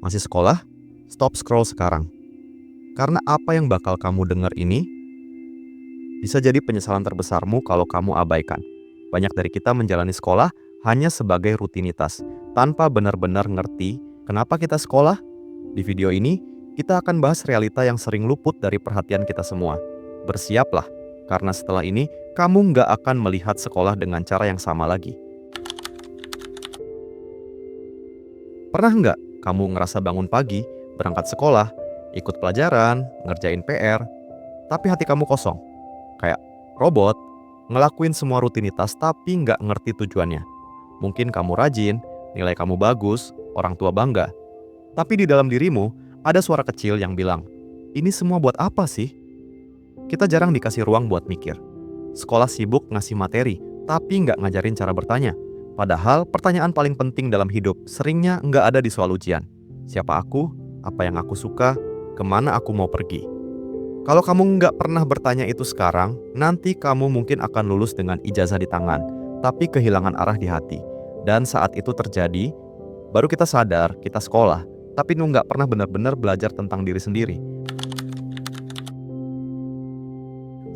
Masih sekolah? Stop scroll sekarang. Karena apa yang bakal kamu dengar ini bisa jadi penyesalan terbesarmu kalau kamu abaikan. Banyak dari kita menjalani sekolah hanya sebagai rutinitas, tanpa benar-benar ngerti kenapa kita sekolah. Di video ini, kita akan bahas realita yang sering luput dari perhatian kita semua. Bersiaplah, karena setelah ini, kamu nggak akan melihat sekolah dengan cara yang sama lagi. Pernah nggak kamu ngerasa bangun pagi, berangkat sekolah, ikut pelajaran, ngerjain PR, tapi hati kamu kosong? Kayak robot, ngelakuin semua rutinitas tapi nggak ngerti tujuannya. Mungkin kamu rajin, nilai kamu bagus, orang tua bangga. Tapi di dalam dirimu, ada suara kecil yang bilang, ini semua buat apa sih? Kita jarang dikasih ruang buat mikir. Sekolah sibuk ngasih materi, tapi nggak ngajarin cara bertanya. Padahal pertanyaan paling penting dalam hidup seringnya nggak ada di soal ujian. Siapa aku? Apa yang aku suka? Kemana aku mau pergi? Kalau kamu nggak pernah bertanya itu sekarang, nanti kamu mungkin akan lulus dengan ijazah di tangan, tapi kehilangan arah di hati. Dan saat itu terjadi, baru kita sadar kita sekolah, tapi nggak pernah benar-benar belajar tentang diri sendiri.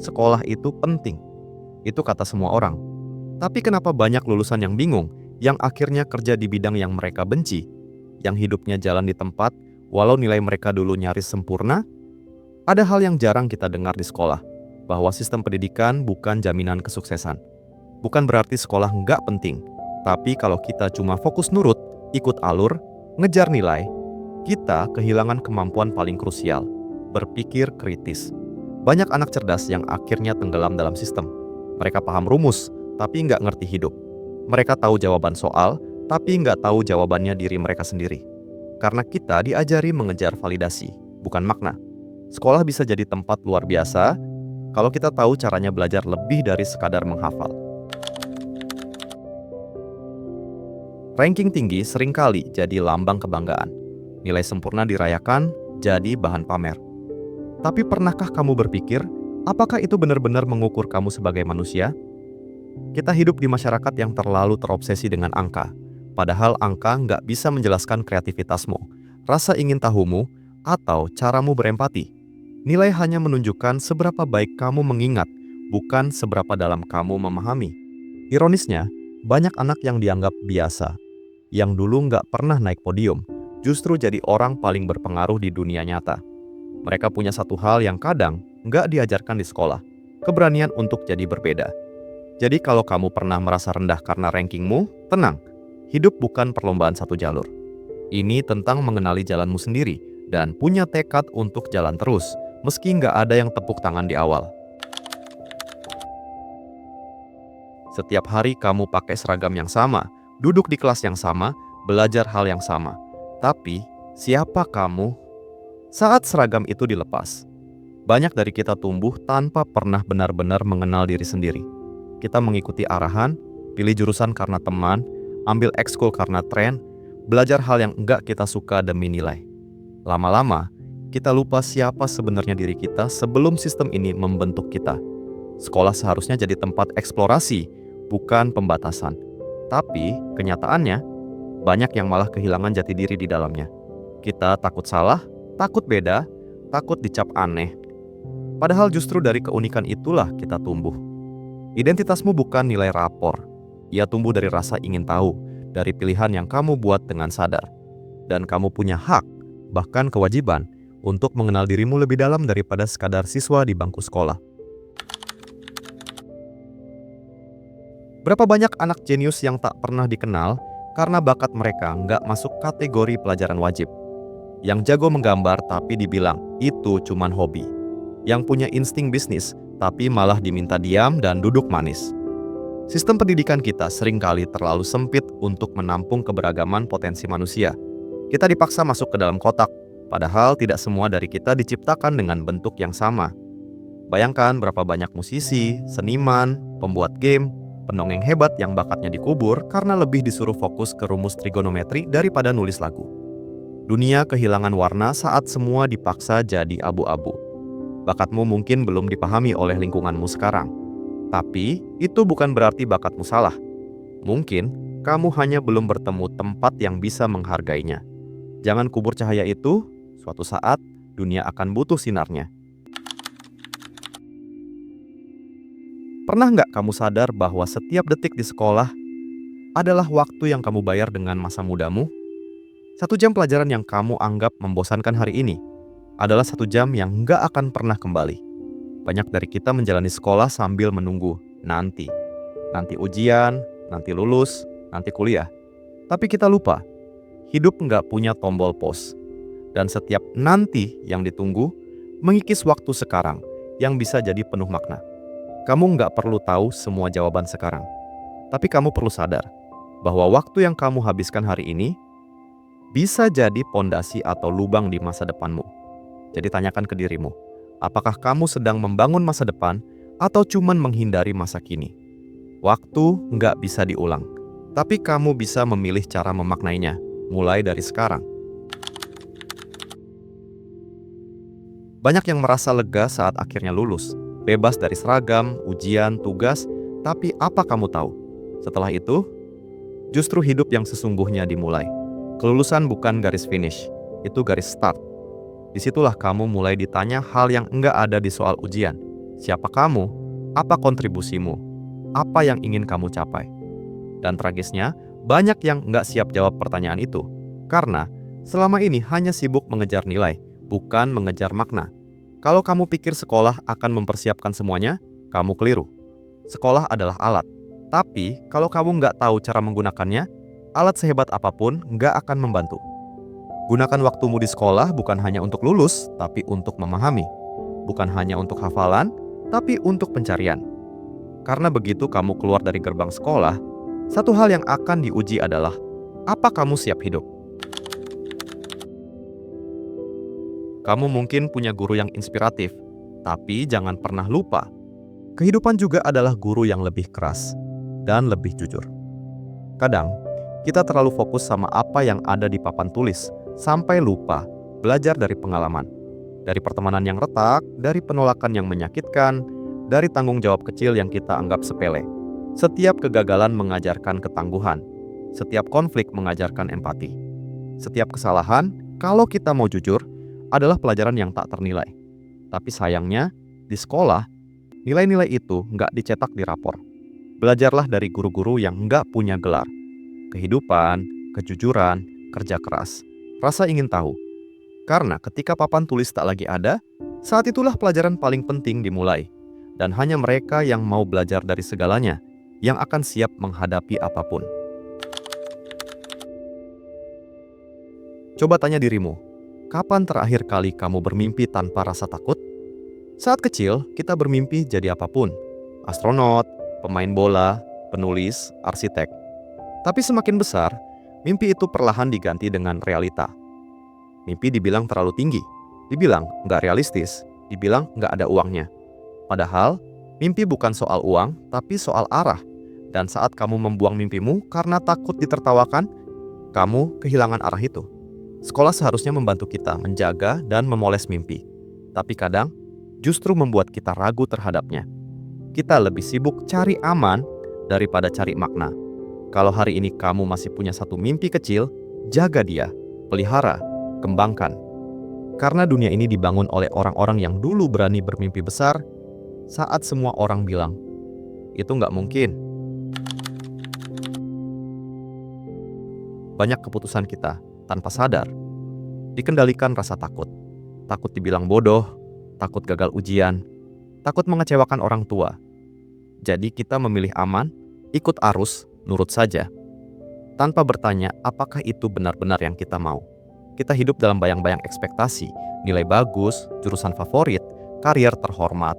Sekolah itu penting, itu kata semua orang. Tapi kenapa banyak lulusan yang bingung, yang akhirnya kerja di bidang yang mereka benci, yang hidupnya jalan di tempat, walau nilai mereka dulu nyaris sempurna? Ada hal yang jarang kita dengar di sekolah, bahwa sistem pendidikan bukan jaminan kesuksesan. Bukan berarti sekolah nggak penting, tapi kalau kita cuma fokus nurut, ikut alur, ngejar nilai, kita kehilangan kemampuan paling krusial, berpikir kritis. Banyak anak cerdas yang akhirnya tenggelam dalam sistem. Mereka paham rumus, tapi nggak ngerti hidup. Mereka tahu jawaban soal, tapi nggak tahu jawabannya diri mereka sendiri. Karena kita diajari mengejar validasi, bukan makna. Sekolah bisa jadi tempat luar biasa kalau kita tahu caranya belajar lebih dari sekadar menghafal. Ranking tinggi seringkali jadi lambang kebanggaan. Nilai sempurna dirayakan, jadi bahan pamer. Tapi pernahkah kamu berpikir, apakah itu benar-benar mengukur kamu sebagai manusia? Kita hidup di masyarakat yang terlalu terobsesi dengan angka. Padahal angka nggak bisa menjelaskan kreativitasmu, rasa ingin tahumu, atau caramu berempati. Nilai hanya menunjukkan seberapa baik kamu mengingat, bukan seberapa dalam kamu memahami. Ironisnya, banyak anak yang dianggap biasa, yang dulu nggak pernah naik podium, justru jadi orang paling berpengaruh di dunia nyata. Mereka punya satu hal yang kadang nggak diajarkan di sekolah, keberanian untuk jadi berbeda. Jadi kalau kamu pernah merasa rendah karena rankingmu, tenang. Hidup bukan perlombaan satu jalur. Ini tentang mengenali jalanmu sendiri dan punya tekad untuk jalan terus, meski nggak ada yang tepuk tangan di awal. Setiap hari kamu pakai seragam yang sama, duduk di kelas yang sama, belajar hal yang sama. Tapi, siapa kamu saat seragam itu dilepas? Banyak dari kita tumbuh tanpa pernah benar-benar mengenal diri sendiri. Kita mengikuti arahan, pilih jurusan karena teman, ambil ekskul karena tren, belajar hal yang enggak kita suka demi nilai. Lama-lama, kita lupa siapa sebenarnya diri kita sebelum sistem ini membentuk kita. Sekolah seharusnya jadi tempat eksplorasi, bukan pembatasan. Tapi, kenyataannya, banyak yang malah kehilangan jati diri di dalamnya. Kita takut salah, takut beda, takut dicap aneh. Padahal justru dari keunikan itulah kita tumbuh. Identitasmu bukan nilai rapor. Ia tumbuh dari rasa ingin tahu, dari pilihan yang kamu buat dengan sadar. Dan kamu punya hak, bahkan kewajiban, untuk mengenal dirimu lebih dalam daripada sekadar siswa di bangku sekolah. Berapa banyak anak jenius yang tak pernah dikenal karena bakat mereka nggak masuk kategori pelajaran wajib. Yang jago menggambar tapi dibilang, itu cuman hobi. Yang punya insting bisnis, tapi malah diminta diam dan duduk manis. Sistem pendidikan kita seringkali terlalu sempit untuk menampung keberagaman potensi manusia. Kita dipaksa masuk ke dalam kotak, padahal tidak semua dari kita diciptakan dengan bentuk yang sama. Bayangkan berapa banyak musisi, seniman, pembuat game, pendongeng hebat yang bakatnya dikubur karena lebih disuruh fokus ke rumus trigonometri daripada nulis lagu. Dunia kehilangan warna saat semua dipaksa jadi abu-abu. Bakatmu mungkin belum dipahami oleh lingkunganmu sekarang. Tapi, itu bukan berarti bakatmu salah. Mungkin, kamu hanya belum bertemu tempat yang bisa menghargainya. Jangan kubur cahaya itu, suatu saat dunia akan butuh sinarnya. Pernah nggak kamu sadar bahwa setiap detik di sekolah adalah waktu yang kamu bayar dengan masa mudamu? 1 jam pelajaran yang kamu anggap membosankan hari ini adalah 1 jam yang nggak akan pernah kembali. Banyak dari kita menjalani sekolah sambil menunggu nanti. Nanti ujian, nanti lulus, nanti kuliah. Tapi kita lupa, hidup nggak punya tombol pause. Dan setiap nanti yang ditunggu mengikis waktu sekarang yang bisa jadi penuh makna. Kamu nggak perlu tahu semua jawaban sekarang. Tapi kamu perlu sadar bahwa waktu yang kamu habiskan hari ini bisa jadi pondasi atau lubang di masa depanmu. Jadi tanyakan ke dirimu, apakah kamu sedang membangun masa depan atau cuman menghindari masa kini? Waktu nggak bisa diulang, tapi kamu bisa memilih cara memaknainya, mulai dari sekarang. Banyak yang merasa lega saat akhirnya lulus, bebas dari seragam, ujian, tugas, tapi apa kamu tahu? Setelah itu, justru hidup yang sesungguhnya dimulai. Kelulusan bukan garis finish, itu garis start. Disitulah kamu mulai ditanya hal yang enggak ada di soal ujian. Siapa kamu? Apa kontribusimu? Apa yang ingin kamu capai? Dan tragisnya, banyak yang enggak siap jawab pertanyaan itu. Karena selama ini hanya sibuk mengejar nilai, bukan mengejar makna. Kalau kamu pikir sekolah akan mempersiapkan semuanya, kamu keliru. Sekolah adalah alat. Tapi kalau kamu nggak tahu cara menggunakannya, alat sehebat apapun nggak akan membantu. Gunakan waktumu di sekolah bukan hanya untuk lulus, tapi untuk memahami. Bukan hanya untuk hafalan, tapi untuk pencarian. Karena begitu kamu keluar dari gerbang sekolah, satu hal yang akan diuji adalah, apa kamu siap hidup? Kamu mungkin punya guru yang inspiratif, tapi jangan pernah lupa, kehidupan juga adalah guru yang lebih keras dan lebih jujur. Kadang, kita terlalu fokus sama apa yang ada di papan tulis, sampai lupa belajar dari pengalaman. Dari pertemanan yang retak, dari penolakan yang menyakitkan, dari tanggung jawab kecil yang kita anggap sepele. Setiap kegagalan mengajarkan ketangguhan, setiap konflik mengajarkan empati. Setiap kesalahan, kalau kita mau jujur, adalah pelajaran yang tak ternilai. Tapi sayangnya, di sekolah, nilai-nilai itu nggak dicetak di rapor. Belajarlah dari guru-guru yang nggak punya gelar. Kehidupan, kejujuran, kerja keras, rasa ingin tahu. Karena ketika papan tulis tak lagi ada, saat itulah pelajaran paling penting dimulai. Dan hanya mereka yang mau belajar dari segalanya, yang akan siap menghadapi apapun. Coba tanya dirimu, kapan terakhir kali kamu bermimpi tanpa rasa takut? Saat kecil, kita bermimpi jadi apapun. Astronot, pemain bola, penulis, arsitek. Tapi semakin besar, mimpi itu perlahan diganti dengan realita. Mimpi dibilang terlalu tinggi, dibilang nggak realistis, dibilang nggak ada uangnya. Padahal, mimpi bukan soal uang, tapi soal arah. Dan saat kamu membuang mimpimu karena takut ditertawakan, kamu kehilangan arah itu. Sekolah seharusnya membantu kita menjaga dan memoles mimpi. Tapi kadang, justru membuat kita ragu terhadapnya. Kita lebih sibuk cari aman daripada cari makna. Kalau hari ini kamu masih punya satu mimpi kecil, jaga dia, pelihara, kembangkan. Karena dunia ini dibangun oleh orang-orang yang dulu berani bermimpi besar saat semua orang bilang, itu nggak mungkin. Banyak keputusan kita tanpa sadar dikendalikan rasa takut. Takut dibilang bodoh, takut gagal ujian, takut mengecewakan orang tua. Jadi kita memilih aman, ikut arus, nurut saja. Tanpa bertanya apakah itu benar-benar yang kita mau. Kita hidup dalam bayang-bayang ekspektasi, nilai bagus, jurusan favorit, karier terhormat.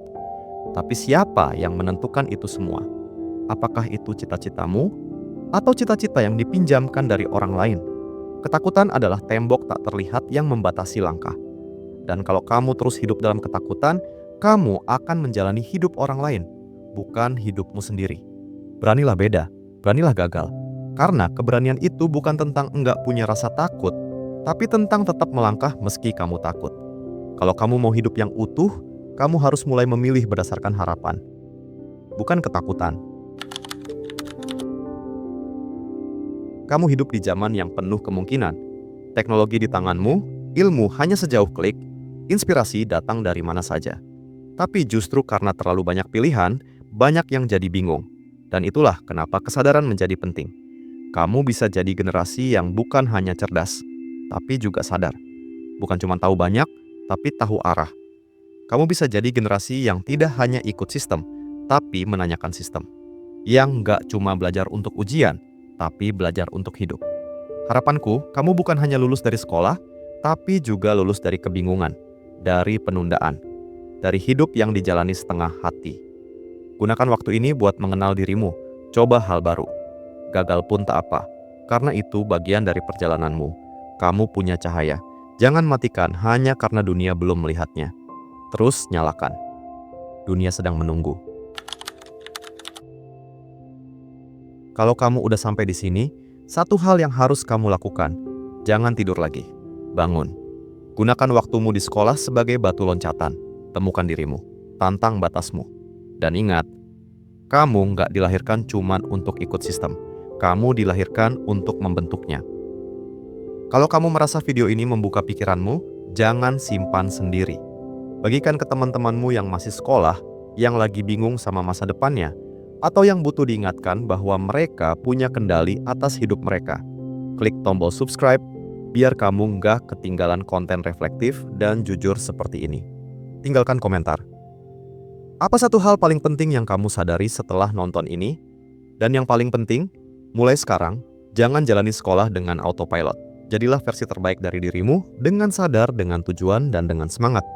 Tapi siapa yang menentukan itu semua? Apakah itu cita-citamu atau cita-cita yang dipinjamkan dari orang lain? Ketakutan adalah tembok tak terlihat yang membatasi langkah. Dan kalau kamu terus hidup dalam ketakutan, kamu akan menjalani hidup orang lain, bukan hidupmu sendiri. Beranilah beda, beranilah gagal. Karena keberanian itu bukan tentang enggak punya rasa takut, tapi tentang tetap melangkah meski kamu takut. Kalau kamu mau hidup yang utuh, kamu harus mulai memilih berdasarkan harapan, bukan ketakutan. Kamu hidup di zaman yang penuh kemungkinan, Teknologi di tanganmu, ilmu hanya sejauh klik, inspirasi datang dari mana saja. Tapi justru karena terlalu banyak pilihan, banyak yang jadi bingung. Dan itulah kenapa kesadaran menjadi penting. Kamu bisa jadi generasi yang bukan hanya cerdas, tapi juga sadar. Bukan cuma tahu banyak, tapi tahu arah. Kamu bisa jadi generasi yang tidak hanya ikut sistem, tapi menanyakan sistem. Yang nggak cuma belajar untuk ujian, tapi belajar untuk hidup. Harapanku, kamu bukan hanya lulus dari sekolah, tapi juga lulus dari kebingungan, dari penundaan, dari hidup yang dijalani setengah hati. Gunakan waktu ini buat mengenal dirimu, coba hal baru. Gagal pun tak apa, karena itu bagian dari perjalananmu. Kamu punya cahaya, jangan matikan hanya karena dunia belum melihatnya. Terus nyalakan. Dunia sedang menunggu. Kalau kamu udah sampai di sini, satu hal yang harus kamu lakukan, jangan tidur lagi. Bangun. Gunakan waktumu di sekolah sebagai batu loncatan. Temukan dirimu, tantang batasmu. Dan ingat, kamu nggak dilahirkan cuma untuk ikut sistem. Kamu dilahirkan untuk membentuknya. Kalau kamu merasa video ini membuka pikiranmu, jangan simpan sendiri. Bagikan ke teman-temanmu yang masih sekolah, yang lagi bingung sama masa depannya, atau yang butuh diingatkan bahwa mereka punya kendali atas hidup mereka. Klik tombol subscribe, biar kamu nggak ketinggalan konten reflektif dan jujur seperti ini. Tinggalkan komentar. Apa satu hal paling penting yang kamu sadari setelah nonton ini? Dan yang paling penting, mulai sekarang, jangan jalani sekolah dengan autopilot. Jadilah versi terbaik dari dirimu dengan sadar, dengan tujuan, dan dengan semangat.